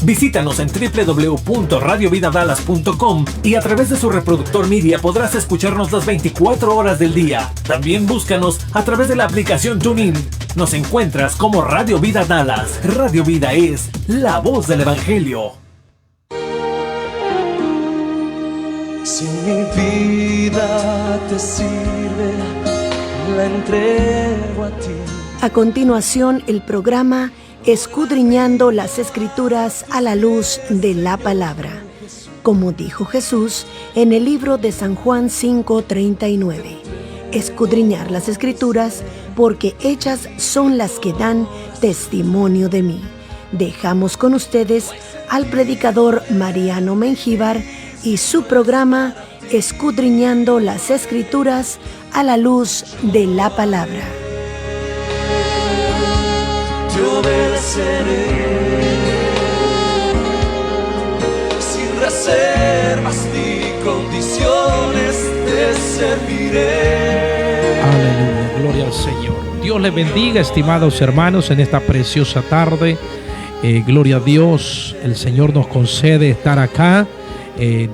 Visítanos en www.radiovidadallas.com y a través de su reproductor Media podrás escucharnos las 24 horas del día. También búscanos a través de la aplicación TuneIn. Nos encuentras como Radio Vida Dallas. Radio Vida es la voz del Evangelio. Si mi vida te sirve, la entrego a ti. A continuación, el programa Escudriñando las Escrituras a la luz de la palabra. Como dijo Jesús en el libro de San Juan 5:39, escudriñar las Escrituras porque ellas son las que dan testimonio de mí. Dejamos con ustedes al predicador Mariano Mengíbar y su programa Escudriñando las Escrituras a la luz de la palabra. Te obedeceré, sin reservas ni condiciones te serviré. Aleluya, gloria al Señor. Dios les bendiga, estimados hermanos, en esta preciosa tarde. Gloria a Dios, el Señor nos concede estar acá,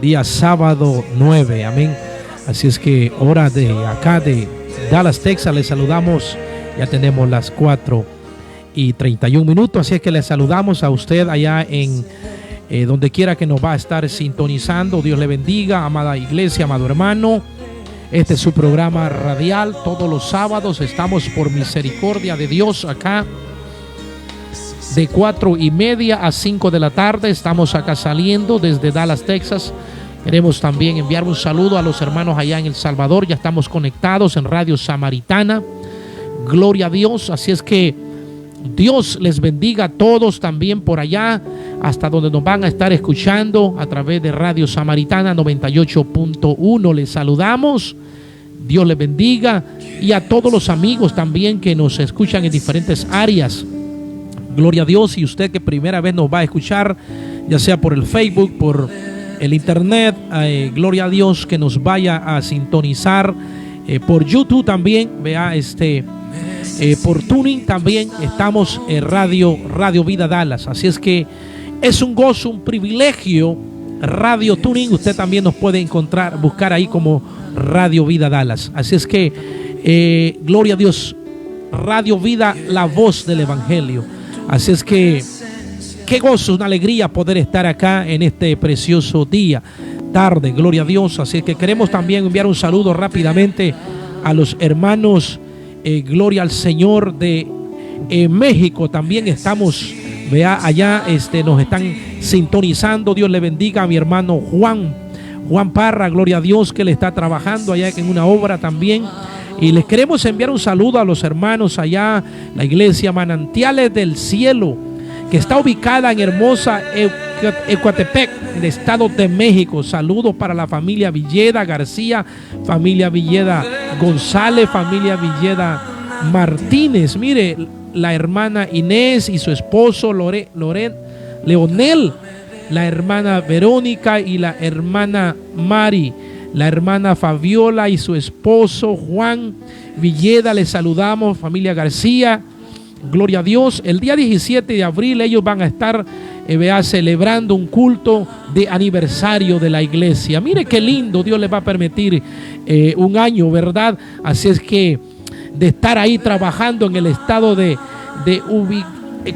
día sábado 9, amén. Así es que hora de acá de Dallas, Texas, les saludamos. Ya tenemos las 4:31, así es que les saludamos a usted allá en donde quiera que nos va a estar sintonizando. Dios le bendiga, amada iglesia, amado hermano. Este es su programa radial. Todos los sábados estamos por misericordia de Dios acá de 4:30 a 5 de la tarde. Estamos acá saliendo desde Dallas, Texas. Queremos también enviar un saludo a los hermanos allá en El Salvador. Ya estamos conectados en Radio Samaritana. Gloria a Dios. Así es que Dios les bendiga a todos también por allá, hasta donde nos van a estar escuchando a través de Radio Samaritana 98.1. Les saludamos. Dios les bendiga. Y a todos los amigos también que nos escuchan en diferentes áreas. Gloria a Dios. Y usted que primera vez nos va a escuchar, ya sea por el Facebook, por el internet, gloria a Dios, que nos vaya a sintonizar por YouTube también, vea por Tuning también estamos en Radio Vida Dallas. Así es que es un gozo, un privilegio. Radio Tuning, usted también nos puede encontrar, buscar ahí como Radio Vida Dallas. Así es que gloria a Dios, Radio Vida, la voz del Evangelio. Así es que qué gozo, una alegría poder estar acá en este precioso día, tarde, gloria a Dios. Así es que queremos también enviar un saludo rápidamente a los hermanos, gloria al Señor de México. También estamos, vea, allá nos están sintonizando. Dios le bendiga a mi hermano Juan Parra, gloria a Dios, que él está trabajando allá en una obra también. Y les queremos enviar un saludo a los hermanos allá, la iglesia Manantiales del Cielo, que está ubicada en hermosa Ecatepec, en el Estado de México. Saludos para la familia Villeda García, familia Villeda González, familia Villeda Martínez. Mire, la hermana Inés y su esposo Leonel, la hermana Verónica y la hermana Mari, la hermana Fabiola y su esposo Juan Villeda. Les saludamos, familia García. Gloria a Dios. El día 17 de abril ellos van a estar celebrando un culto de aniversario de la iglesia. Mire qué lindo, Dios les va a permitir un año, ¿verdad? Así es que de estar ahí trabajando en el estado que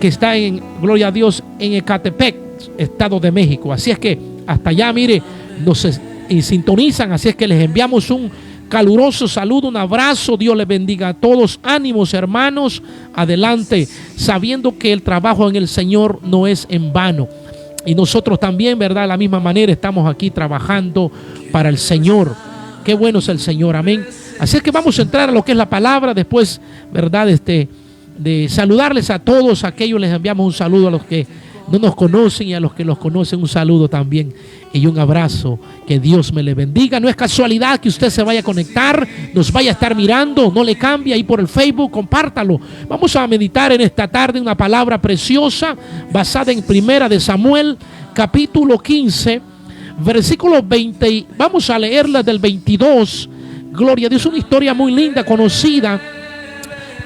está en, gloria a Dios, en Ecatepec, Estado de México. Así es que hasta allá, mire, nos sintonizan. Así es que les enviamos un caluroso saludo, un abrazo. Dios les bendiga a todos. Ánimos, hermanos, adelante, sabiendo que el trabajo en el Señor no es en vano. Y nosotros también, ¿verdad? De la misma manera estamos aquí trabajando para el Señor. Qué bueno es el Señor, amén. Así es que vamos a entrar a lo que es la palabra después, ¿verdad? De saludarles a todos aquellos. Les enviamos un saludo a los que no nos conocen y a los que los conocen un saludo también y un abrazo. Que Dios me le bendiga. No es casualidad que usted se vaya a conectar, nos vaya a estar mirando, no le cambie ahí por el Facebook, compártalo. Vamos a meditar en esta tarde una palabra preciosa basada en Primera de Samuel, capítulo 15, versículo 20. Vamos a leerla del 22. Gloria a Dios, una historia muy linda, conocida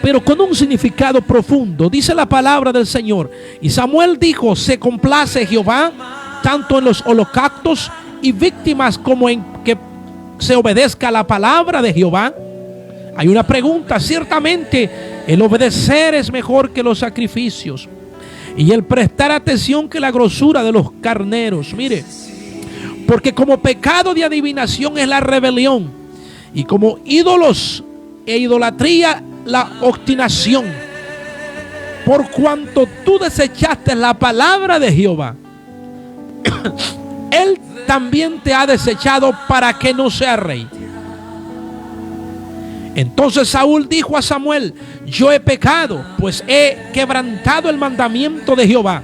pero con un significado profundo. Dice la palabra del Señor: y Samuel dijo: se complace Jehová tanto en los holocaustos y víctimas como en que se obedezca la palabra de Jehová. Hay una pregunta. Ciertamente el obedecer es mejor que los sacrificios, y el prestar atención que la grosura de los carneros. Mire, porque como pecado de adivinación es la rebelión, y como ídolos e idolatría la obstinación. Por cuanto tú desechaste la palabra de Jehová, Él también te ha desechado para que no seas rey. Entonces Saúl dijo a Samuel: yo he pecado, pues he quebrantado el mandamiento de Jehová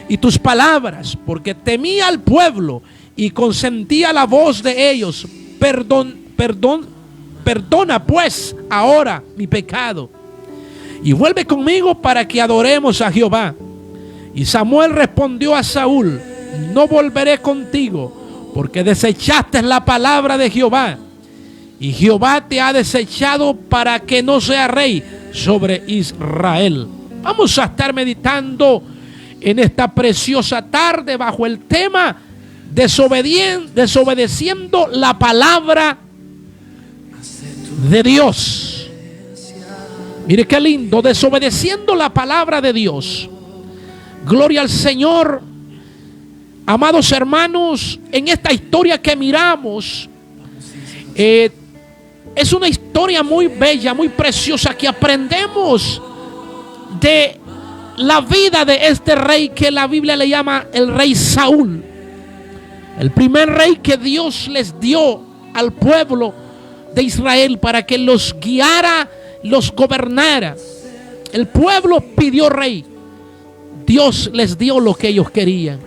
y tus palabras, porque temía al pueblo y consentía la voz de ellos. Perdona pues ahora mi pecado y vuelve conmigo para que adoremos a Jehová. Y Samuel respondió a Saúl: no volveré contigo, porque desechaste la palabra de Jehová, y Jehová te ha desechado para que no seas rey sobre Israel. Vamos a estar meditando en esta preciosa tarde bajo el tema desobedeciendo la palabra de Dios. Mire qué lindo, desobedeciendo la palabra de Dios. Gloria al Señor. Amados hermanos, en esta historia que miramos, es una historia muy bella, muy preciosa, que aprendemos de la vida de este rey que la Biblia le llama el rey Saúl. El primer rey que Dios les dio al pueblo de Israel para que los guiara, los gobernara. El pueblo pidió rey. Dios les dio lo que ellos querían,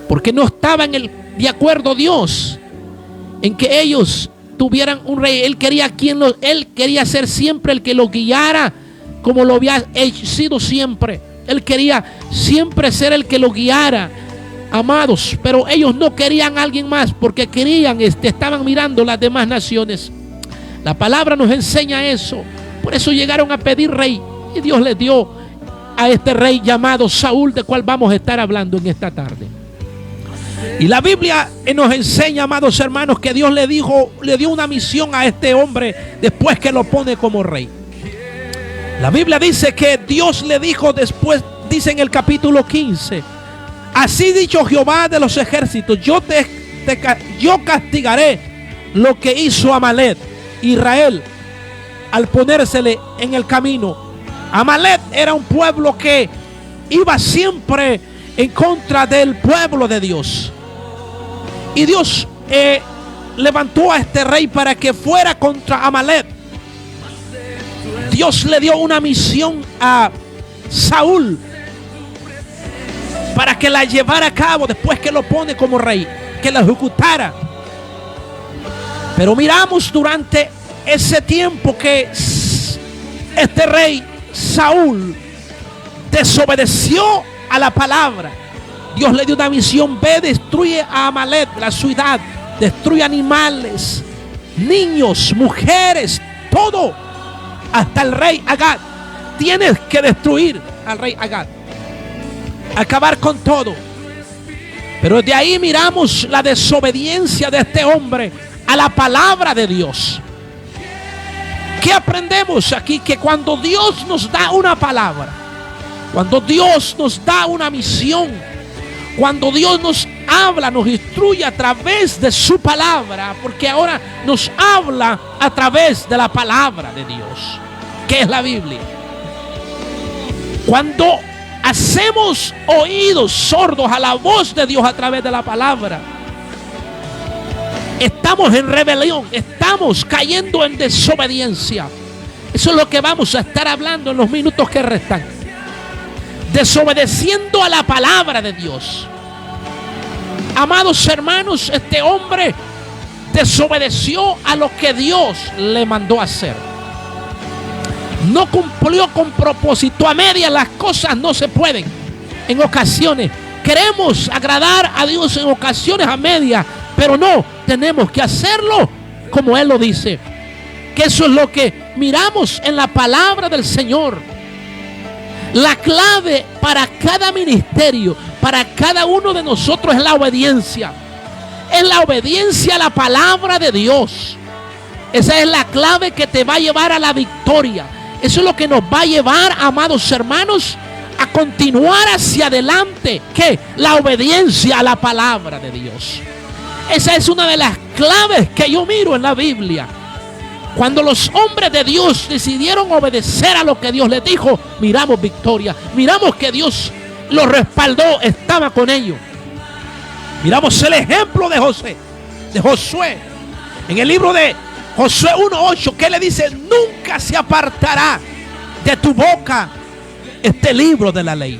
porque no estaba de acuerdo Dios en que ellos tuvieran un rey. Él quería ser siempre el que lo guiara, como lo había sido siempre. Él quería siempre ser el que lo guiara, amados. Pero ellos no querían a alguien más, porque estaban mirando las demás naciones. La palabra nos enseña eso. Por eso llegaron a pedir rey, y Dios les dio a este rey llamado Saúl, de cual vamos a estar hablando en esta tarde. Y la Biblia nos enseña, amados hermanos, que Dios le dio una misión a este hombre después que lo pone como rey. La Biblia dice que Dios le dijo después, dice en el capítulo 15: así dicho Jehová de los ejércitos, yo castigaré lo que hizo Amalek, Israel, al ponérsele en el camino. Amalek era un pueblo que iba siempre en contra del pueblo de Dios. Y Dios levantó a este rey para que fuera contra Amalek. Dios le dio una misión a Saúl para que la llevara a cabo después que lo pone como rey, que la ejecutara. Pero miramos durante ese tiempo que este rey Saúl desobedeció a la palabra. Dios le dio una misión: ve, destruye a Amalek, la ciudad, destruye animales, niños, mujeres, todo, hasta el rey Agag. Tienes que destruir al rey Agag, acabar con todo. Pero de ahí miramos la desobediencia de este hombre a la palabra de Dios. ¿Qué aprendemos aquí? Que cuando Dios nos da una palabra, cuando Dios nos da una misión, cuando Dios nos habla, nos instruye a través de su palabra, porque ahora nos habla a través de la palabra de Dios, que es la Biblia. Cuando hacemos oídos sordos a la voz de Dios a través de la palabra, estamos en rebelión, estamos cayendo en desobediencia. Eso es lo que vamos a estar hablando en los minutos que restan. Desobedeciendo a la palabra de Dios. Amados hermanos, este hombre desobedeció a lo que Dios le mandó hacer. No cumplió con propósito. A medias las cosas no se pueden. En ocasiones queremos agradar a Dios, en ocasiones a medias, pero no, tenemos que hacerlo como Él lo dice. Que eso es lo que miramos en la palabra del Señor, la clave para cada ministerio, para cada uno de nosotros es la obediencia. Es la obediencia a la palabra de Dios. Esa es la clave que te va a llevar a la victoria. Eso es lo que nos va a llevar, amados hermanos, a continuar hacia adelante. ¿Qué? La obediencia a la palabra de Dios. Esa es una de las claves que yo miro en la Biblia. Cuando los hombres de Dios decidieron obedecer a lo que Dios les dijo, miramos victoria. Miramos que Dios los respaldó, estaba con ellos. Miramos el ejemplo de Josué. En el libro de Josué 1:8, que le dice: nunca se apartará de tu boca este libro de la ley.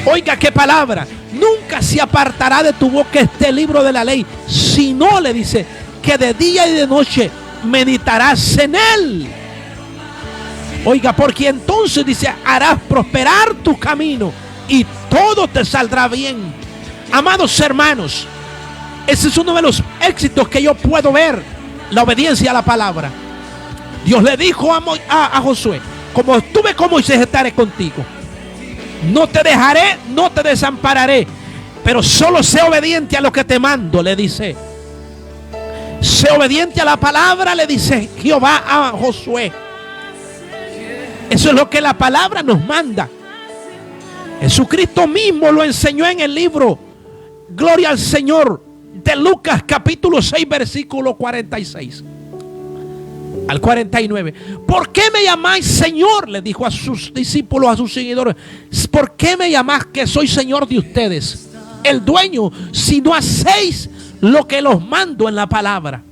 Oiga qué palabra. Nunca se apartará de tu boca este libro de la ley, sino, le dice, que de día y de noche meditarás en él. Oiga, porque entonces dice, harás prosperar tu camino y todo te saldrá bien. Amados hermanos, ese es uno de los éxitos que yo puedo ver, la obediencia a la palabra. Dios le dijo a Josué: como estuve con Moisés, estaré contigo. No te dejaré, no te desampararé, pero solo sé obediente a lo que te mando, le dice. Sé obediente a la palabra, le dice Jehová a Josué. Eso es lo que la palabra nos manda. Jesucristo mismo lo enseñó en el libro, gloria al Señor, de Lucas capítulo 6 versículo 46 al 49. ¿Por qué me llamáis Señor?, le dijo a sus discípulos, a sus seguidores. ¿Por qué me llamás que soy Señor de ustedes, el dueño, si no hacéis lo que los mando en la palabra?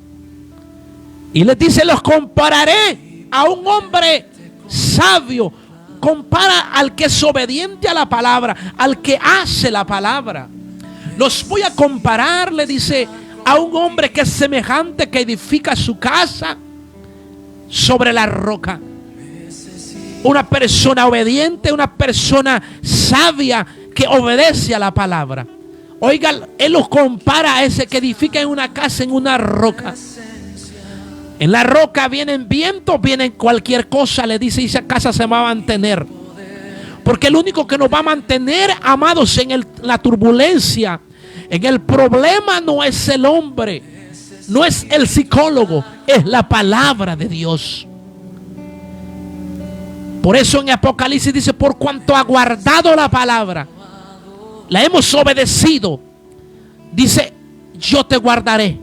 Y les dice: los compararé a un hombre sabio. Compara al que es obediente a la palabra, al que hace la palabra. Los voy a comparar, le dice, a un hombre que es semejante, que edifica su casa sobre la roca. Una persona obediente, una persona sabia que obedece a la palabra. Oiga, él los compara a ese que edifica en una casa en una roca. En la roca vienen vientos, vienen cualquier cosa, le dice, y esa casa se va a mantener. Porque el único que nos va a mantener, amados, en la turbulencia, en el problema, no es el hombre, no es el psicólogo, es la palabra de Dios. Por eso en Apocalipsis dice: por cuanto ha guardado la palabra, la hemos obedecido, dice, yo te guardaré.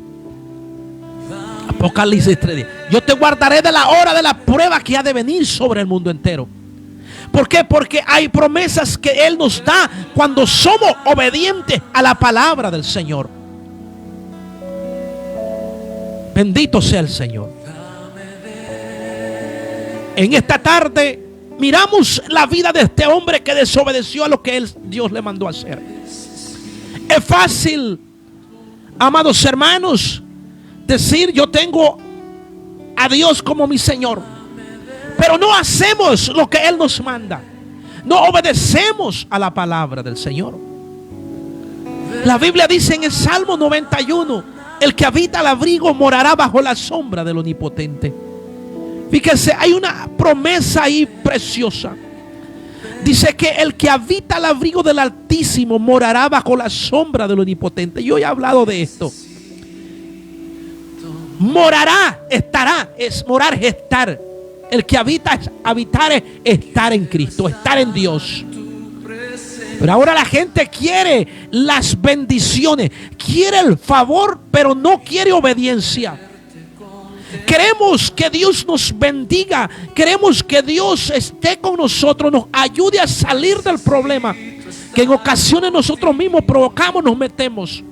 Apocalipsis 3:10. Yo te guardaré de la hora de la prueba que ha de venir sobre el mundo entero. ¿Por qué? Porque hay promesas que Él nos da cuando somos obedientes a la palabra del Señor. Bendito sea el Señor. En esta tarde miramos la vida de este hombre que desobedeció a lo que Dios le mandó a hacer. Es fácil, amados hermanos, decir: yo tengo a Dios como mi Señor, pero no hacemos lo que Él nos manda. No obedecemos a la palabra del Señor. La Biblia dice en el Salmo 91: el que habita al abrigo morará bajo la sombra del Omnipotente. Fíjense, hay una promesa ahí preciosa. Dice que el que habita al abrigo del Altísimo morará bajo la sombra del Omnipotente. Yo he hablado de esto. Morará, estará, es morar, es estar. El que habita, habitar, es estar en Cristo, estar en Dios. Pero ahora la gente quiere las bendiciones, quiere el favor, pero no quiere obediencia. Queremos que Dios nos bendiga, queremos que Dios esté con nosotros, nos ayude a salir del problema que en ocasiones nosotros mismos provocamos, nos metemos.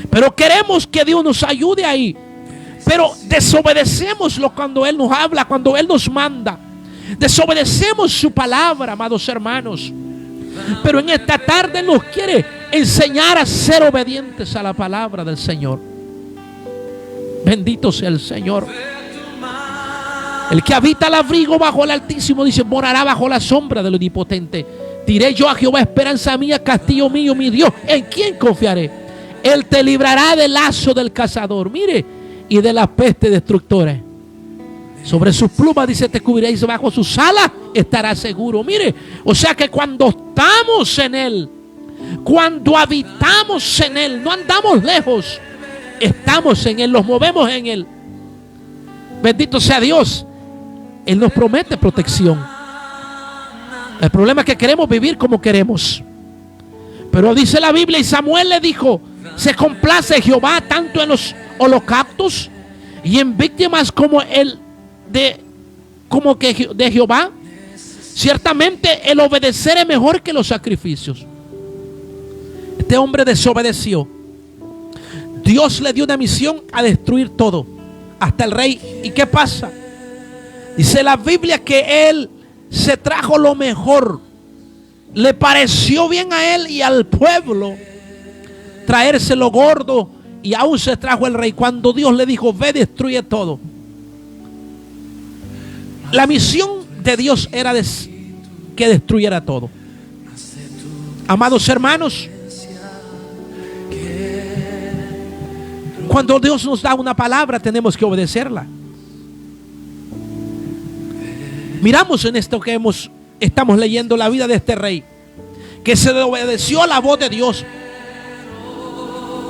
Pero queremos que Dios nos ayude ahí. Pero desobedecemos cuando Él nos habla, cuando Él nos manda. Desobedecemos su palabra, amados hermanos. Pero en esta tarde nos quiere enseñar a ser obedientes a la palabra del Señor. Bendito sea el Señor. El que habita al abrigo bajo el Altísimo, dice, morará bajo la sombra del Omnipotente. Diré yo a Jehová, esperanza mía, castillo mío, mi Dios, ¿en quién confiaré? Él te librará del lazo del cazador, mire, y de la peste destructora. Sobre sus plumas, dice, te cubriréis, bajo sus alas estarás seguro. Mire, o sea que cuando estamos en Él, cuando habitamos en Él, no andamos lejos, estamos en Él, nos movemos en Él. Bendito sea Dios. Él nos promete protección. El problema es que queremos vivir como queremos. Pero dice la Biblia, y Samuel le dijo, se complace Jehová tanto en los holocaustos y en víctimas como de Jehová. Ciertamente el obedecer es mejor que los sacrificios. Este hombre desobedeció. Dios le dio una misión a destruir todo, hasta el rey. ¿Y qué pasa? Dice la Biblia que él se trajo lo mejor. Le pareció bien a él y al pueblo traerse lo gordo, y aún se trajo el rey. Cuando Dios le dijo, ve, destruye todo. La misión de Dios era que destruyera todo. Amados hermanos, cuando Dios nos da una palabra, tenemos que obedecerla. Miramos en esto que estamos leyendo la vida de este rey, que se desobedeció a la voz de Dios.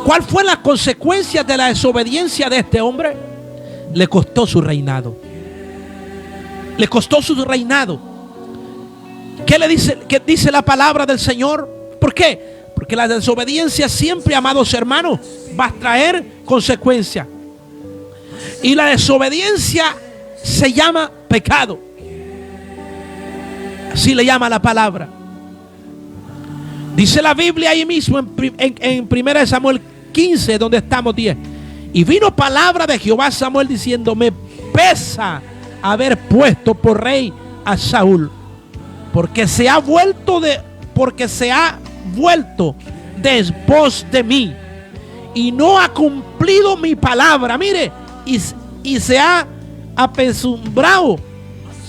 ¿Cuál fue la consecuencia de la desobediencia de este hombre? Le costó su reinado. Le costó su reinado. ¿Qué dice la palabra del Señor? ¿Por qué? Porque la desobediencia siempre, amados hermanos, va a traer consecuencias. Y la desobediencia se llama pecado. Así le llama la palabra. Dice la Biblia ahí mismo en 1 Samuel 15, donde estamos 10. Y vino palabra de Jehová a Samuel diciendo, me pesa haber puesto por rey a Saúl, porque se ha vuelto después de mí y no ha cumplido mi palabra. Mire, y se ha apesumbrado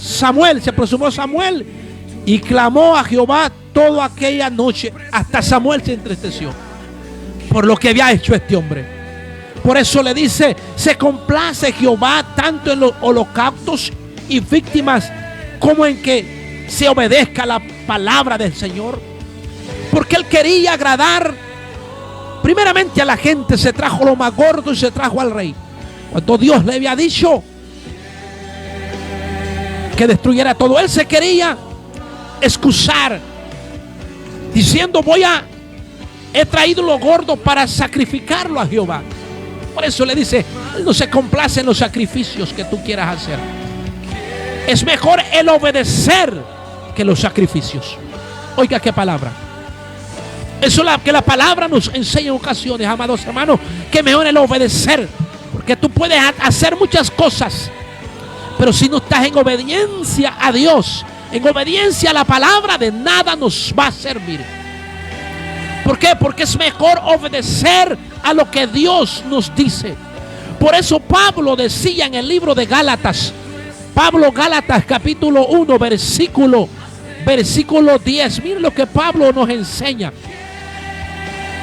Samuel, se apresuró Samuel y clamó a Jehová toda aquella noche. Hasta Samuel se entristeció por lo que había hecho este hombre. Por eso le dice, se complace Jehová tanto en los holocaustos y víctimas como en que se obedezca la palabra del Señor. Porque él quería agradar primeramente a la gente. Se trajo lo más gordo y se trajo al rey, cuando Dios le había dicho que destruyera todo. Él se quería excusar diciendo, he traído lo gordo para sacrificarlo a Jehová. Por eso le dice, él no se complace en los sacrificios que tú quieras hacer. Es mejor el obedecer que los sacrificios. Oiga qué palabra. Eso es que la palabra nos enseña en ocasiones, amados hermanos, que mejor el obedecer. Porque tú puedes hacer muchas cosas, pero si no estás en obediencia a Dios, en obediencia a la palabra, de nada nos va a servir. ¿Por qué? Porque es mejor obedecer a lo que Dios nos dice. Por eso Pablo decía en el libro de Gálatas, Gálatas capítulo 1, versículo 10. Miren lo que Pablo nos enseña.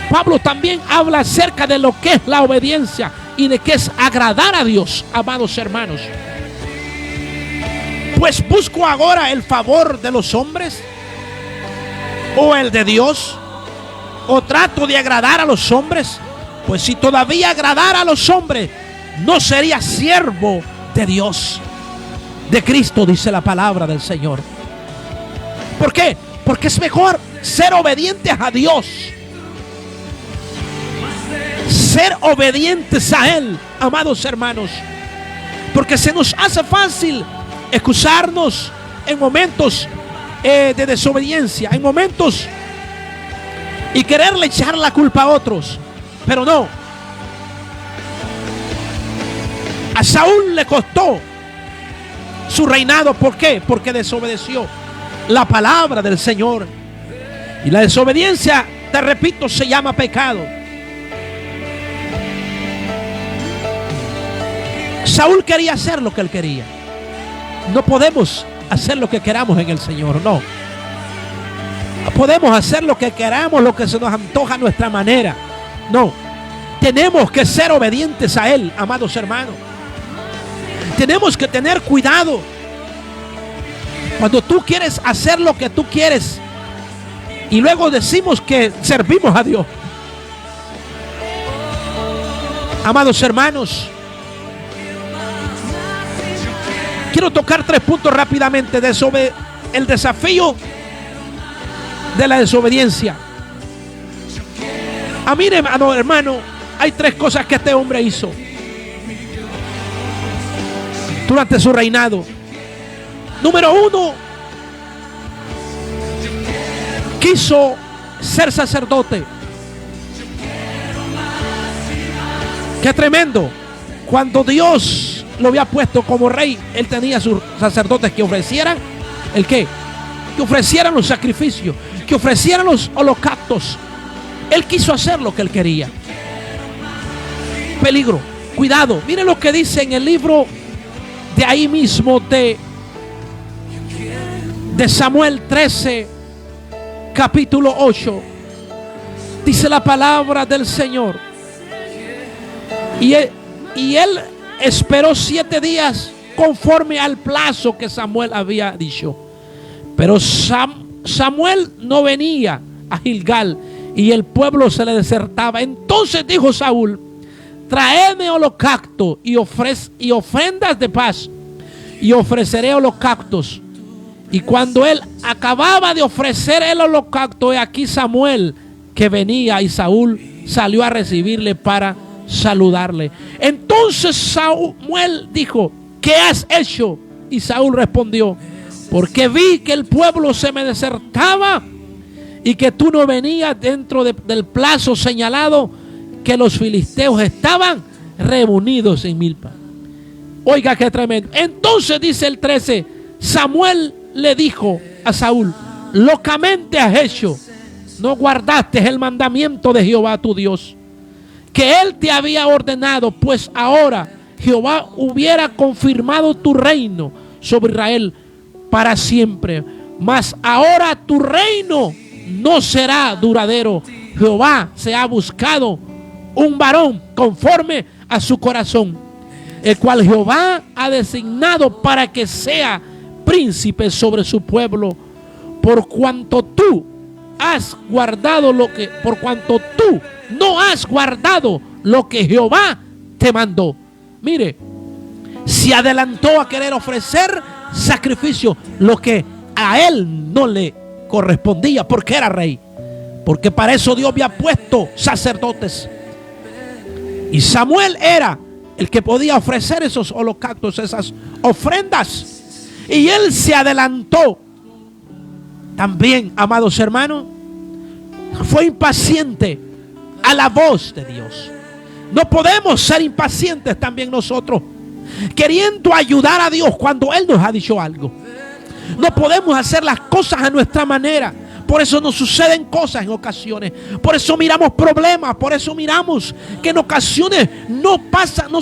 Pablo también habla acerca de lo que es la obediencia y de qué es agradar a Dios, amados hermanos. Pues busco ahora el favor de los hombres o el de Dios, o trato de agradar a los hombres. Pues si todavía agradara a los hombres, no sería siervo de Dios, de Cristo, dice la palabra del Señor. ¿Por qué? Porque es mejor ser obedientes a Dios, ser obedientes a Él, amados hermanos. Porque se nos hace fácil excusarnos en momentos de desobediencia, en momentos, y quererle echar la culpa a otros. Pero no. A Saúl le costó su reinado. ¿Por qué? Porque desobedeció la palabra del Señor. Y la desobediencia, te repito, se llama pecado. Saúl quería hacer lo que él quería. No podemos hacer lo que queramos en el Señor, no. No podemos hacer lo que queramos, lo que se nos antoja a nuestra manera. No. Tenemos que ser obedientes a Él, amados hermanos. tenemos que tener cuidado. Cuando tú quieres hacer lo que tú quieres y luego decimos que servimos a Dios. Amados hermanos, quiero tocar 3 puntos rápidamente sobre el desafío de la desobediencia. Mire, hermano, hay 3 cosas que este hombre hizo durante su reinado. Número 1, quiso ser sacerdote. Qué tremendo. Cuando Dios lo había puesto como rey, él tenía sus sacerdotes que ofrecieran ¿el qué? Que ofrecieran los sacrificios, que ofrecieran los holocaustos. Él quiso hacer lo que él quería. Peligro, cuidado. Mire lo que dice en el libro de ahí mismo de Samuel 13, capítulo 8. Dice la palabra del Señor. Y él esperó 7 días conforme al plazo que Samuel había dicho. Pero Samuel no venía a Gilgal y el pueblo se le desertaba. Entonces dijo Saúl: traedme holocausto y ofrendas de paz, y ofreceré holocaustos. Y cuando él acababa de ofrecer el holocausto, he aquí Samuel que venía, y Saúl salió a recibirle para saludarle. Entonces Samuel dijo: ¿qué has hecho? Y Saúl respondió: porque vi que el pueblo se me desertaba y que tú no venías dentro del plazo señalado, que los filisteos estaban reunidos en Milpa. Oiga qué tremendo. Entonces dice el 13, Samuel le dijo a Saúl: locamente has hecho, no guardaste el mandamiento de Jehová tu Dios, que él te había ordenado, pues ahora Jehová hubiera confirmado tu reino sobre Israel para siempre, mas ahora tu reino no será duradero. Jehová se ha buscado un varón conforme a su corazón, el cual Jehová ha designado para que sea príncipe sobre su pueblo, por cuanto tú no has guardado lo que Jehová te mandó. Mire, se adelantó a querer ofrecer sacrificio, lo que a él no le correspondía, porque era rey, porque para eso Dios había puesto sacerdotes, y Samuel era el que podía ofrecer esos holocaustos, esas ofrendas, y él se adelantó. También, amados hermanos, fue impaciente a la voz de Dios. No podemos ser impacientes también nosotros, queriendo ayudar a Dios cuando Él nos ha dicho algo. No podemos hacer las cosas a nuestra manera. Por eso nos suceden cosas en ocasiones. Por eso miramos problemas. Por eso miramos que en ocasiones no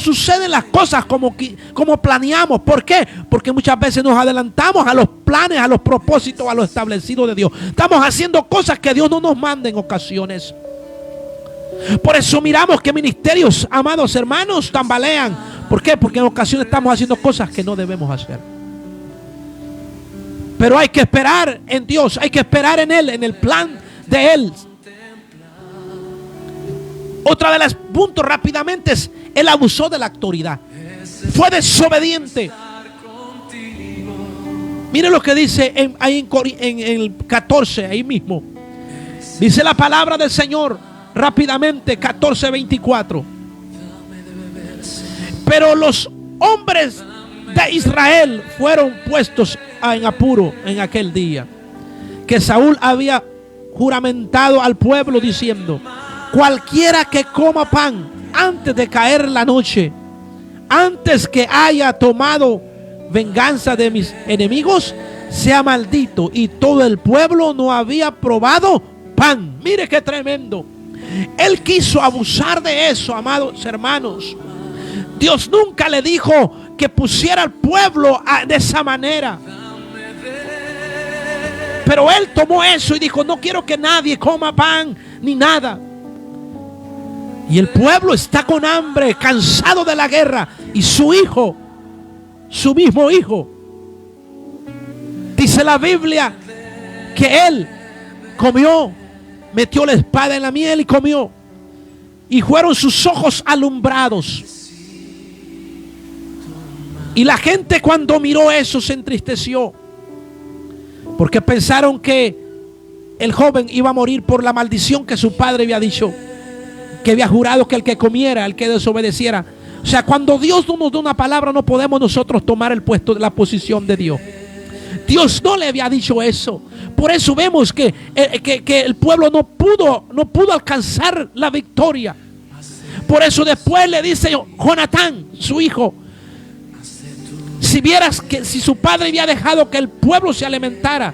suceden las cosas como planeamos. ¿Por qué? Porque muchas veces nos adelantamos a los planes, a los propósitos, a lo establecido de Dios. Estamos haciendo cosas que Dios no nos manda en ocasiones. Por eso miramos que ministerios, amados hermanos, tambalean. ¿Por qué? Porque en ocasiones estamos haciendo cosas que no debemos hacer. Pero hay que esperar en Dios, hay que esperar en Él, en el plan de Él. Otra de las puntos rápidamente es: Él abusó de la autoridad, fue desobediente. Mire lo que dice en el 14, ahí mismo. Dice la palabra del Señor rápidamente, 14:24. Pero los hombres de Israel fueron puestos en apuro en aquel día, que Saúl había juramentado al pueblo diciendo: cualquiera que coma pan antes de caer la noche, antes que haya tomado venganza de mis enemigos, sea maldito. Y todo el pueblo no había probado pan. Mire qué tremendo. Él quiso abusar de eso, amados hermanos. Dios nunca le dijo que pusiera al pueblo de esa manera, pero él tomó eso y dijo: no quiero que nadie coma pan ni nada. Y el pueblo está con hambre, cansado de la guerra, y su hijo su mismo hijo. Dice la Biblia que él comió, metió la espada en la miel y comió. Y fueron sus ojos alumbrados. Y la gente cuando miró eso se entristeció, porque pensaron que el joven iba a morir por la maldición que su padre había dicho, que había jurado que el que comiera, el que desobedeciera. O sea, cuando Dios no nos da una palabra, no podemos nosotros tomar el puesto de la posición de Dios. Dios no le había dicho eso. Por eso vemos que el pueblo no pudo alcanzar la victoria. Por eso después le dice Jonatán, su hijo, si vieras que si su padre había dejado que el pueblo se alimentara,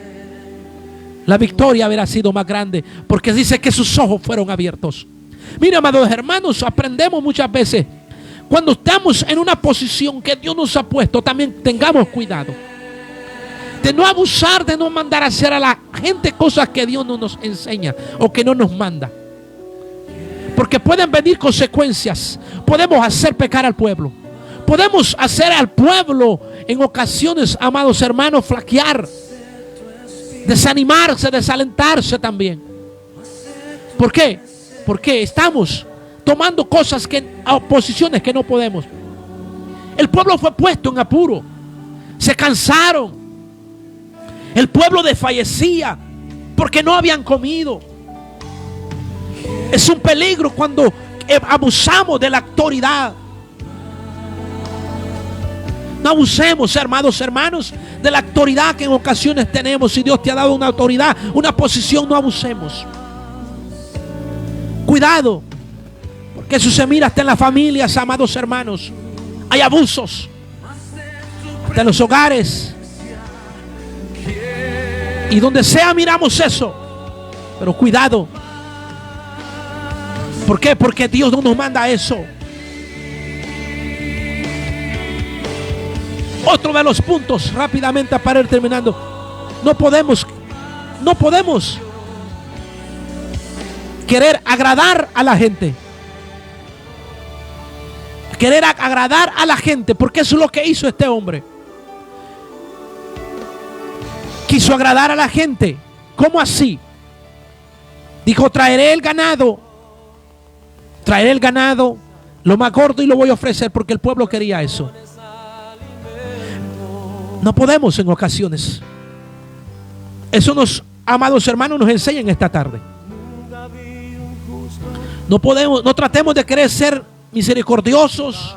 la victoria hubiera sido más grande, porque dice que sus ojos fueron abiertos. Mira, amados hermanos, aprendemos muchas veces, cuando estamos en una posición que Dios nos ha puesto, también tengamos cuidado de no abusar, de no mandar a hacer a la gente cosas que Dios no nos enseña o que no nos manda, porque pueden venir consecuencias. Podemos hacer pecar al pueblo, podemos hacer al pueblo en ocasiones, amados hermanos, flaquear, desanimarse, desalentarse también. ¿Por qué? Porque estamos tomando cosas posiciones que no podemos. El pueblo fue puesto en apuro, se cansaron, el pueblo desfallecía porque no habían comido. Es un peligro cuando abusamos de la autoridad. No abusemos, hermanos, de la autoridad que en ocasiones tenemos. Si Dios te ha dado una autoridad, una posición, no abusemos. Cuidado, porque eso se mira hasta en las familias, amados hermanos. Hay abusos hasta en los hogares, y donde sea miramos eso. Pero cuidado. ¿Por qué? Porque Dios no nos manda eso. Otro de los puntos, rápidamente para ir terminando, no podemos querer agradar a la gente. Querer agradar a la gente, porque eso es lo que hizo este hombre. Quiso agradar a la gente. ¿Cómo así? Dijo, traeré el ganado, lo más gordo, y lo voy a ofrecer, porque el pueblo quería eso. No podemos en ocasiones. Eso amados hermanos, nos enseñan esta tarde. No podemos, no tratemos de querer ser misericordiosos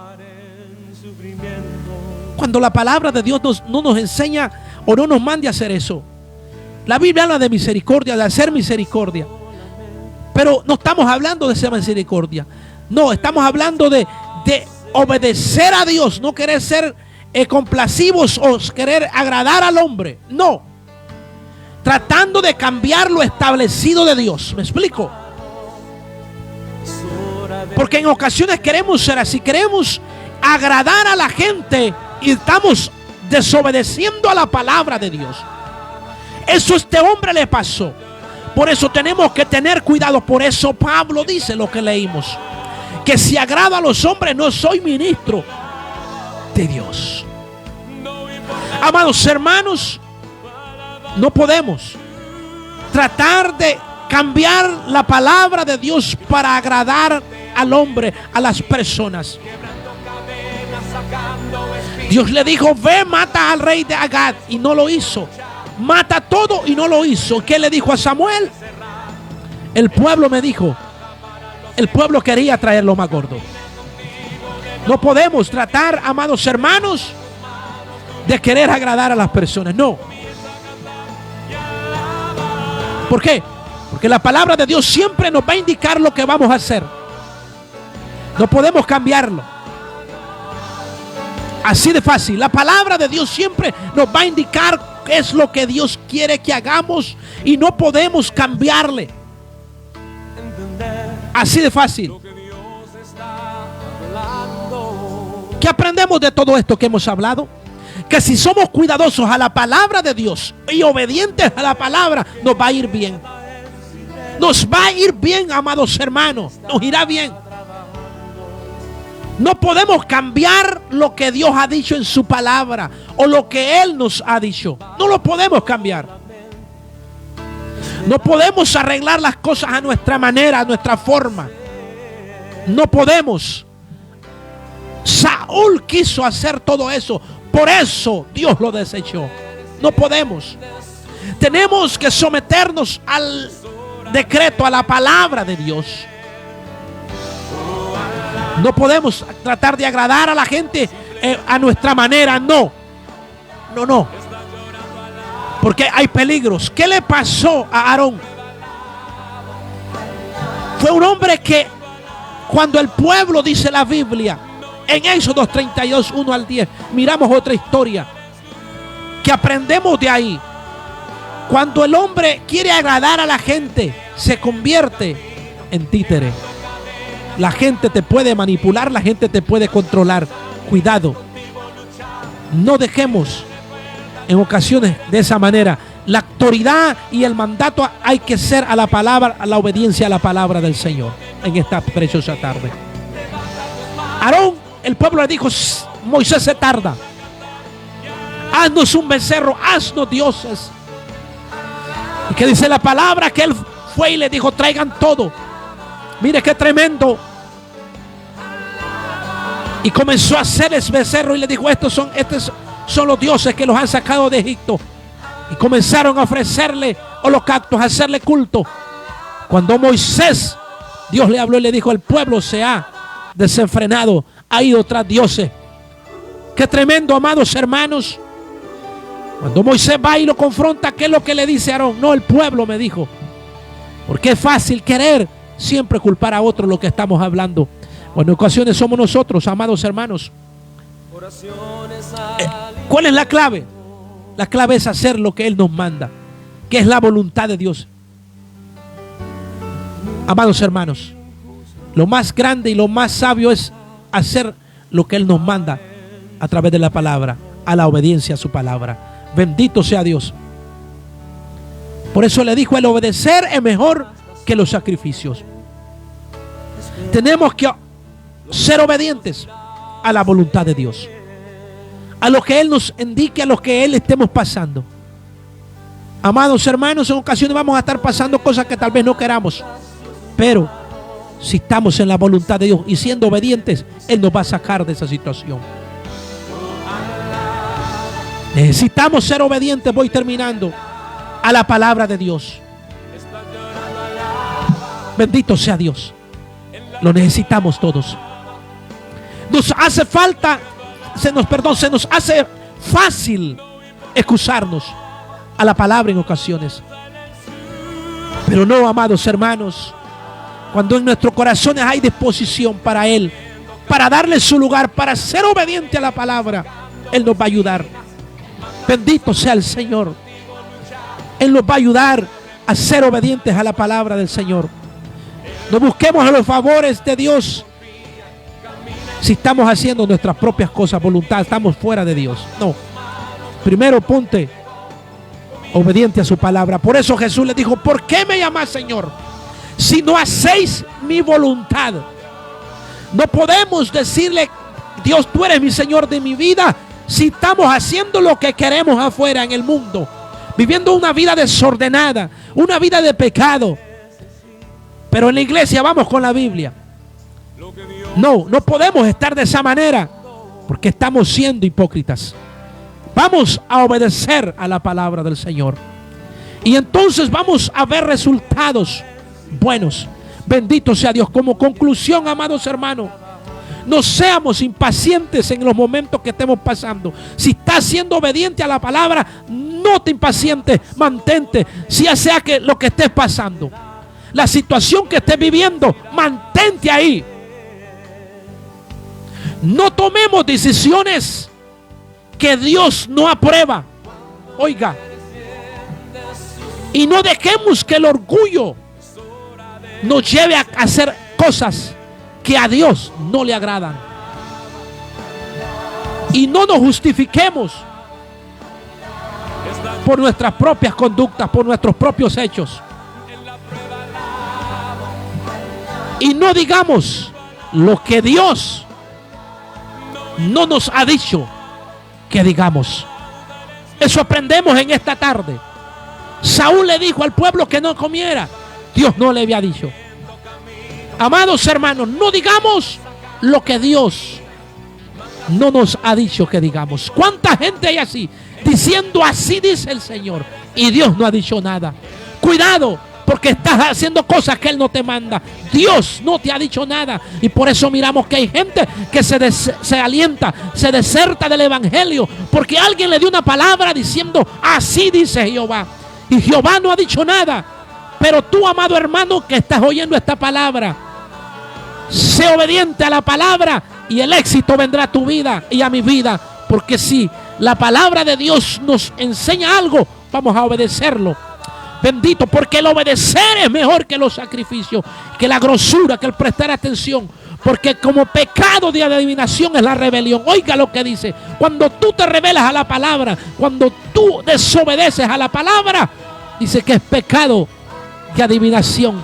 cuando la palabra de Dios no nos enseña o no nos mande a hacer eso. La Biblia habla de misericordia, de hacer misericordia, pero no estamos hablando de esa misericordia. No, estamos hablando de obedecer a Dios, no querer ser complacivos o querer agradar al hombre. No, tratando de cambiar lo establecido de Dios. ¿Me explico? Porque en ocasiones queremos ser así, queremos agradar a la gente y estamos desobedeciendo a la palabra de Dios. Eso a este hombre le pasó. Por eso tenemos que tener cuidado. Por eso Pablo dice lo que leímos, que si agrado a los hombres no soy ministro de Dios. Amados hermanos, no podemos tratar de cambiar la palabra de Dios para agradar al hombre, a las personas. Dios le dijo, ve, mata al rey de Agag, y no lo hizo. Mata todo y no lo hizo. ¿Qué le dijo a Samuel? El pueblo me dijo, el pueblo quería traer lo más gordo. No podemos tratar, amados hermanos, de querer agradar a las personas. No. ¿Por qué? Porque la palabra de Dios siempre nos va a indicar lo que vamos a hacer. No podemos cambiarlo. Así de fácil. La palabra de Dios siempre nos va a indicar qué es lo que Dios quiere que hagamos y no podemos cambiarle. Así de fácil. ¿Qué aprendemos de todo esto que hemos hablado? Que si somos cuidadosos a la palabra de Dios y obedientes a la palabra, nos va a ir bien. Nos va a ir bien, amados hermanos. Nos irá bien. No podemos cambiar lo que Dios ha dicho en su palabra o lo que Él nos ha dicho. No lo podemos cambiar. No podemos arreglar las cosas a nuestra manera, a nuestra forma. No podemos. Saúl quiso hacer todo eso. Por eso Dios lo desechó. No podemos. Tenemos que someternos al decreto, a la palabra de Dios. No podemos tratar de agradar a la gente a nuestra manera. No. Porque hay peligros. ¿Qué le pasó a Aarón? Fue un hombre que cuando el pueblo, dice la Biblia, en Éxodo 32, 1 al 10, miramos otra historia que aprendemos de ahí. Cuando el hombre quiere agradar a la gente, se convierte en títere. La gente te puede manipular, la gente te puede controlar. Cuidado. No dejemos en ocasiones de esa manera. La autoridad y el mandato hay que ser a la palabra, a la obediencia a la palabra del Señor en esta preciosa tarde. Aarón, el pueblo le dijo: Moisés se tarda. Haznos un becerro, haznos dioses. Y que dice la palabra que él fue y le dijo: traigan todo. Mire qué tremendo. Y comenzó a hacer el becerro y le dijo: estos son los dioses que los han sacado de Egipto. Y comenzaron a ofrecerle holocaustos, a hacerle culto. Cuando Moisés, Dios le habló y le dijo: el pueblo se ha desenfrenado, ha ido tras dioses. Qué tremendo, amados hermanos. Cuando Moisés va y lo confronta, ¿qué es lo que le dice a Aarón? No, el pueblo me dijo. Porque es fácil querer siempre culpar a otro lo que estamos hablando. Bueno, en ocasiones somos nosotros, amados hermanos. ¿Cuál es la clave? La clave es hacer lo que Él nos manda, que es la voluntad de Dios. Amados hermanos, lo más grande y lo más sabio es hacer lo que Él nos manda a través de la palabra, a la obediencia a su palabra. Bendito sea Dios. Por eso le dijo: el obedecer es mejor que los sacrificios. Tenemos que ser obedientes a la voluntad de Dios, a lo que Él nos indique, a lo que Él estemos pasando. Amados hermanos, en ocasiones vamos a estar pasando cosas que tal vez no queramos, pero si estamos en la voluntad de Dios y siendo obedientes, Él nos va a sacar de esa situación. Necesitamos ser obedientes, voy terminando, a la palabra de Dios. Bendito sea Dios. Lo necesitamos todos. Nos hace falta, se nos hace fácil excusarnos a la palabra en ocasiones. Pero no, amados hermanos, cuando en nuestros corazones hay disposición para Él, para darle su lugar, para ser obediente a la palabra, Él nos va a ayudar. Bendito sea el Señor. Él nos va a ayudar a ser obedientes a la palabra del Señor. No busquemos los favores de Dios si estamos haciendo nuestras propias cosas, voluntad, estamos fuera de Dios. No. Primero ponte obediente a su palabra. Por eso Jesús le dijo: ¿por qué me llamás Señor si no hacéis mi voluntad? No podemos decirle: Dios, tú eres mi Señor de mi vida, si estamos haciendo lo que queremos afuera en el mundo, viviendo una vida desordenada, una vida de pecado. Pero en la iglesia vamos con la Biblia. No podemos estar de esa manera, porque estamos siendo hipócritas. Vamos a obedecer a la palabra del Señor, y entonces vamos a ver resultados buenos. Bendito sea Dios. Como conclusión, amados hermanos, no seamos impacientes en los momentos que estemos pasando. Si estás siendo obediente a la palabra, no te impacientes, mantente, ya sea que lo que estés pasando, la situación que estés viviendo, mantente ahí. No tomemos decisiones que Dios no aprueba. Oiga, y no dejemos que el orgullo nos lleve a hacer cosas que a Dios no le agradan. Y no nos justifiquemos por nuestras propias conductas, por nuestros propios hechos. Y no digamos lo que Dios no nos ha dicho que digamos. Eso aprendemos en esta tarde. Saúl le dijo al pueblo que no comiera. Dios no le había dicho. Amados hermanos, no digamos lo que Dios no nos ha dicho que digamos. ¿Cuánta gente hay así? Diciendo así dice el Señor, y Dios no ha dicho nada. Cuidado, porque estás haciendo cosas que Él no te manda. Dios no te ha dicho nada. Y por eso miramos que hay gente que se alienta, se deserta del evangelio, porque alguien le dio una palabra diciendo así dice Jehová, y Jehová no ha dicho nada. Pero tú, amado hermano, que estás oyendo esta palabra, sé obediente a la palabra y el éxito vendrá a tu vida y a mi vida. Porque si la palabra de Dios nos enseña algo, vamos a obedecerlo. Bendito, porque el obedecer es mejor que los sacrificios, que la grosura, que el prestar atención. Porque como pecado de adivinación es la rebelión. Oiga lo que dice: cuando tú te rebelas a la palabra, cuando tú desobedeces a la palabra, dice que es pecado de adivinación.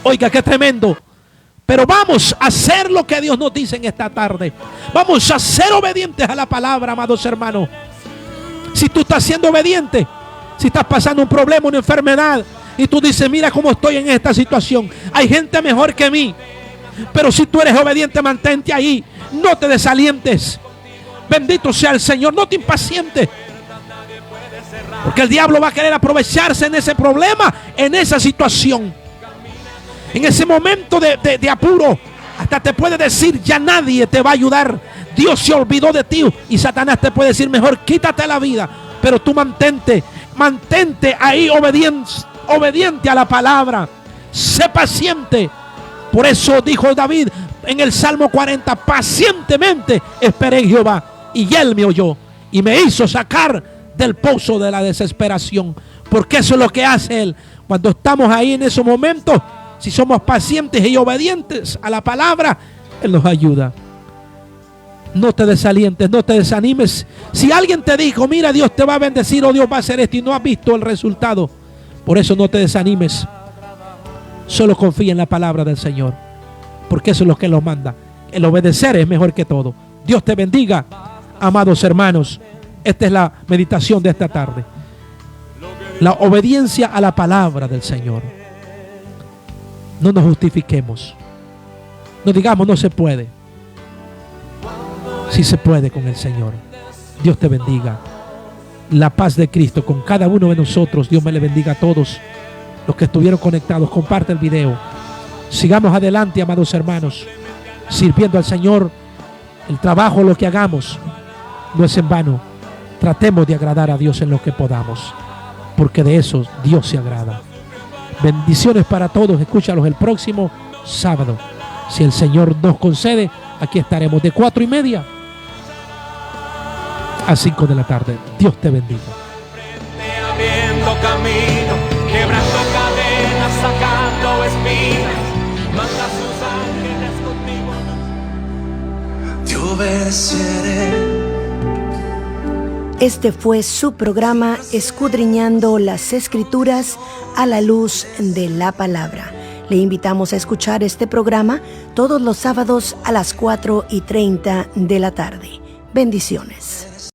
Oiga, qué tremendo. Pero vamos a hacer lo que Dios nos dice en esta tarde. Vamos a ser obedientes a la palabra, amados hermanos. Si tú estás siendo obediente, si estás pasando un problema, una enfermedad, y tú dices, mira cómo estoy en esta situación, hay gente mejor que mí. Pero si tú eres obediente, mantente ahí, no te desalientes. Bendito sea el Señor, no te impacientes, porque el diablo va a querer aprovecharse en ese problema, en esa situación. En ese momento de apuro, hasta te puede decir, ya nadie te va a ayudar. Dios se olvidó de ti. Y Satanás te puede decir, mejor quítate la vida. Pero tú mantente ahí obediente a la palabra. Sé paciente. Por eso dijo David en el Salmo 40, pacientemente esperé en Jehová, y Él me oyó y me hizo sacar del pozo de la desesperación. Porque eso es lo que hace Él. Cuando estamos ahí en esos momentos, si somos pacientes y obedientes a la palabra, Él nos ayuda. No te desalientes, no te desanimes. Si alguien te dijo, mira, Dios te va a bendecir o Dios va a hacer esto, y no has visto el resultado, por eso no te desanimes. Solo confía en la palabra del Señor, porque eso es lo que Él nos manda. El obedecer es mejor que todo. Dios te bendiga, amados hermanos. Esta es la meditación de esta tarde. La obediencia a la palabra del Señor. No nos justifiquemos. No digamos no se puede. Sí se puede con el Señor. Dios te bendiga. La paz de Cristo con cada uno de nosotros. Dios me le bendiga a todos los que estuvieron conectados. Comparte el video. Sigamos adelante, amados hermanos, sirviendo al Señor. El trabajo, lo que hagamos, no es en vano. Tratemos de agradar a Dios en lo que podamos, porque de eso Dios se agrada. Bendiciones para todos. Escúchalos el próximo sábado. Si el Señor nos concede, aquí estaremos de 4:30 a 5 de la tarde. Dios te bendiga. Abriendo camino, quebrando cadenas, sacando espinas, manda sus ángeles contigo. Te obedeceré. Este fue su programa Escudriñando las Escrituras a la luz de la palabra. Le invitamos a escuchar este programa todos los sábados a las 4:30 de la tarde. Bendiciones.